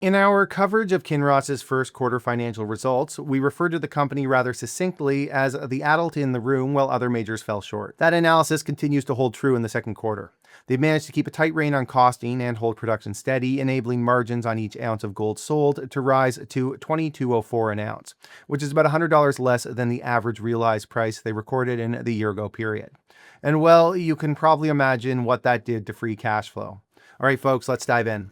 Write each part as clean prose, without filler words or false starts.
In our coverage of Kinross's first quarter financial results, we referred to the company rather succinctly as the adult in the room while other majors fell short. That analysis continues to hold true in the second quarter. They've managed to keep a tight rein on costing and hold production steady, enabling margins on each ounce of gold sold to rise to $22.04 an ounce, which is about $100 less than the average realized price they recorded in the year-ago period. And well, you can probably imagine what that did to free cash flow. All right, folks, let's dive in.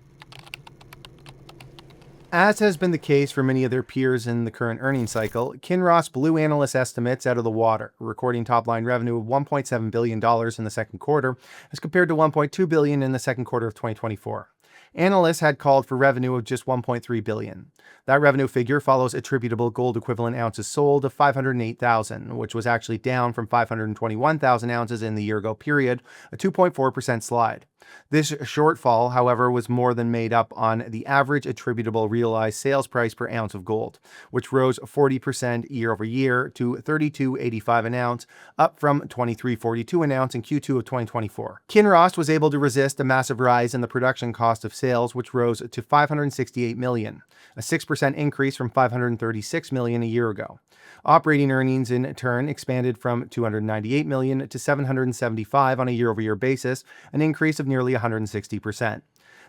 As has been the case for many of their peers in the current earnings cycle, Kinross blew analyst estimates out of the water, recording top-line revenue of $1.7 billion in the second quarter, as compared to $1.2 billion in the second quarter of 2024. Analysts had called for revenue of just $1.3 billion. That revenue figure follows attributable gold equivalent ounces sold of 508,000, which was actually down from 521,000 ounces in the year-ago period, a 2.4% slide. This shortfall, however, was more than made up on the average attributable realized sales price per ounce of gold, which rose 40% year over year to $32.85 an ounce, up from $23.42 an ounce in Q2 of 2024. Kinross was able to resist a massive rise in the production cost of sales, which rose to $568 million, a 6% increase from $536 million a year ago. Operating earnings, in turn, expanded from $298 million to $775 on a year-over-year basis, an increase of nearly 160%.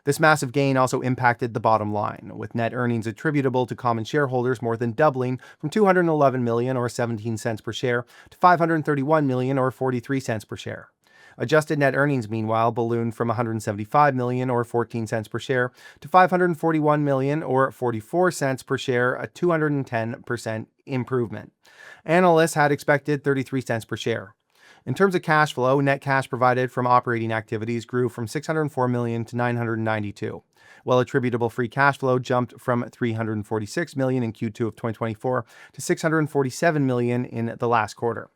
This massive gain also impacted the bottom line, with net earnings attributable to common shareholders more than doubling from $211 million or 17 cents per share to $531 million or 43 cents per share. Adjusted net earnings, meanwhile, ballooned from $175 million or 14 cents per share to $541 million or 44 cents per share, a 210% improvement. Analysts had expected 33 cents per share. In terms of cash flow, net cash provided from operating activities grew from $604 million to $992, while attributable free cash flow jumped from $346 million in Q2 of 2024 to $647 million in the last quarter.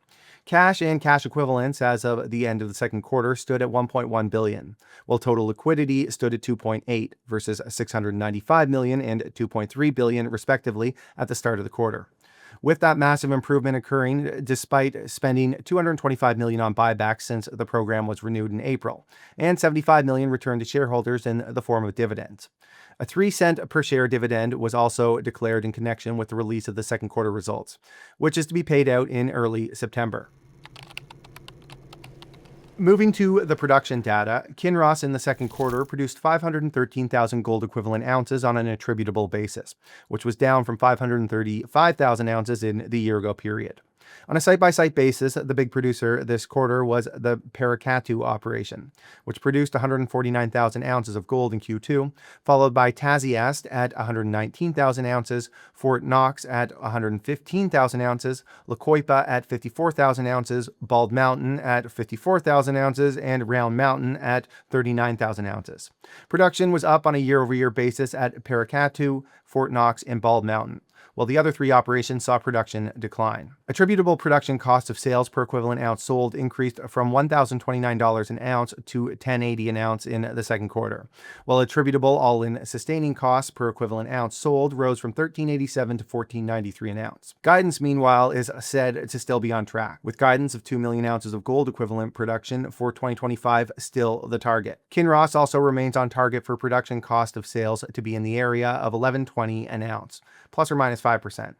Cash and cash equivalents as of the end of the second quarter stood at $1.1 billion, while total liquidity stood at $2.8 versus $695 million and $2.3 billion, respectively, at the start of the quarter. With that massive improvement occurring despite spending $225 million on buybacks since the program was renewed in April, and $75 million returned to shareholders in the form of dividends. A 3-cent per share dividend was also declared in connection with the release of the second quarter results, which is to be paid out in early September. Moving to the production data, Kinross in the second quarter produced 513,000 gold equivalent ounces on an attributable basis, which was down from 535,000 ounces in the year-ago period. On a site-by-site basis, the big producer this quarter was the Paracatu operation, which produced 149,000 ounces of gold in Q2, followed by Tasiast at 119,000 ounces, Fort Knox at 115,000 ounces, La Coipa at 54,000 ounces, Bald Mountain at 54,000 ounces, and Round Mountain at 39,000 ounces. Production was up on a year-over-year basis at Paracatu, Fort Knox, and Bald Mountain, while the other three operations saw production decline. Attributable production cost of sales per equivalent ounce sold increased from $1,029 an ounce to $1,080 an ounce in the second quarter, while attributable all-in sustaining costs per equivalent ounce sold rose from $1,387 to $1,493 an ounce. Guidance, meanwhile, is said to still be on track, with guidance of 2 million ounces of gold equivalent production for 2025 still the target. Kinross also remains on target for production cost of sales to be in the area of $1,120 an ounce, plus or minus 5%.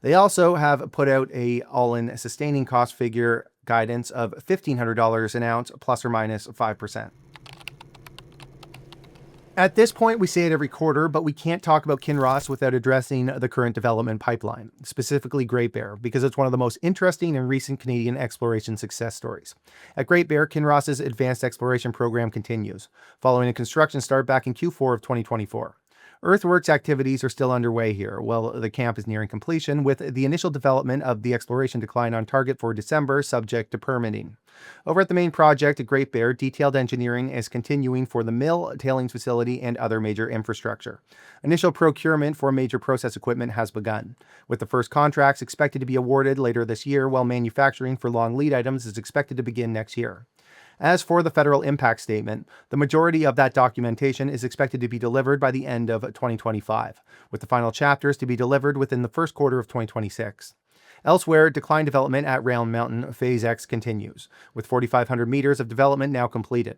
They also have put out a all-in sustaining cost figure guidance of $1,500 an ounce, plus or minus 5%. At this point, we say it every quarter, but we can't talk about Kinross without addressing the current development pipeline, specifically Great Bear, because it's one of the most interesting and recent Canadian exploration success stories. At Great Bear, Kinross's advanced exploration program continues, following a construction start back in Q4 of 2024. Earthworks activities are still underway here, while the camp is nearing completion, with the initial development of the exploration decline on target for December, subject to permitting. Over at the main project at Great Bear, detailed engineering is continuing for the mill, tailings facility, and other major infrastructure. Initial procurement for major process equipment has begun, with the first contracts expected to be awarded later this year, while manufacturing for long lead items is expected to begin next year. As for the federal impact statement, the majority of that documentation is expected to be delivered by the end of 2025, with the final chapters to be delivered within the first quarter of 2026. Elsewhere, decline development at Round Mountain Phase X continues, with 4,500 meters of development now completed.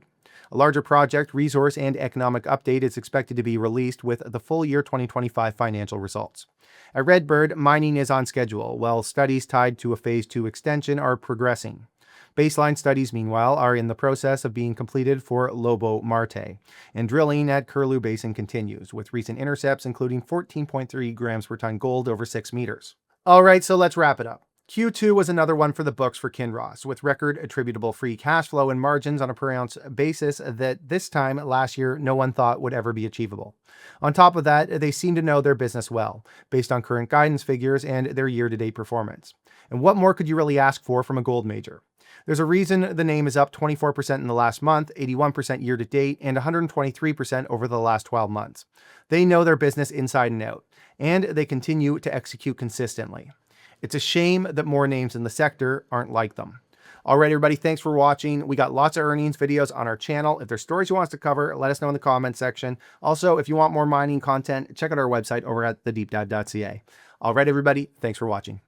A larger project, resource, and economic update is expected to be released with the full year 2025 financial results. At Redbird, mining is on schedule, while studies tied to a Phase 2 extension are progressing. Baseline studies, meanwhile, are in the process of being completed for Lobo Marte, and drilling at Curlew Basin continues, with recent intercepts including 14.3 grams per ton gold over 6 meters. Alright, so let's wrap it up. Q2 was another one for the books for Kinross, with record attributable free cash flow and margins on a per ounce basis that this time last year no one thought would ever be achievable. On top of that, they seem to know their business well, based on current guidance figures and their year-to-date performance. And what more could you really ask for from a gold major? There's a reason the name is up 24% in the last month, 81% year-to-date, and 123% over the last 12 months. They know their business inside and out, and they continue to execute consistently. It's a shame that more names in the sector aren't like them. All right, everybody, thanks for watching. We got lots of earnings videos on our channel. If there's stories you want us to cover, let us know in the comments section. Also, if you want more mining content, check out our website over at TheDeepDive.ca. All right, everybody, thanks for watching.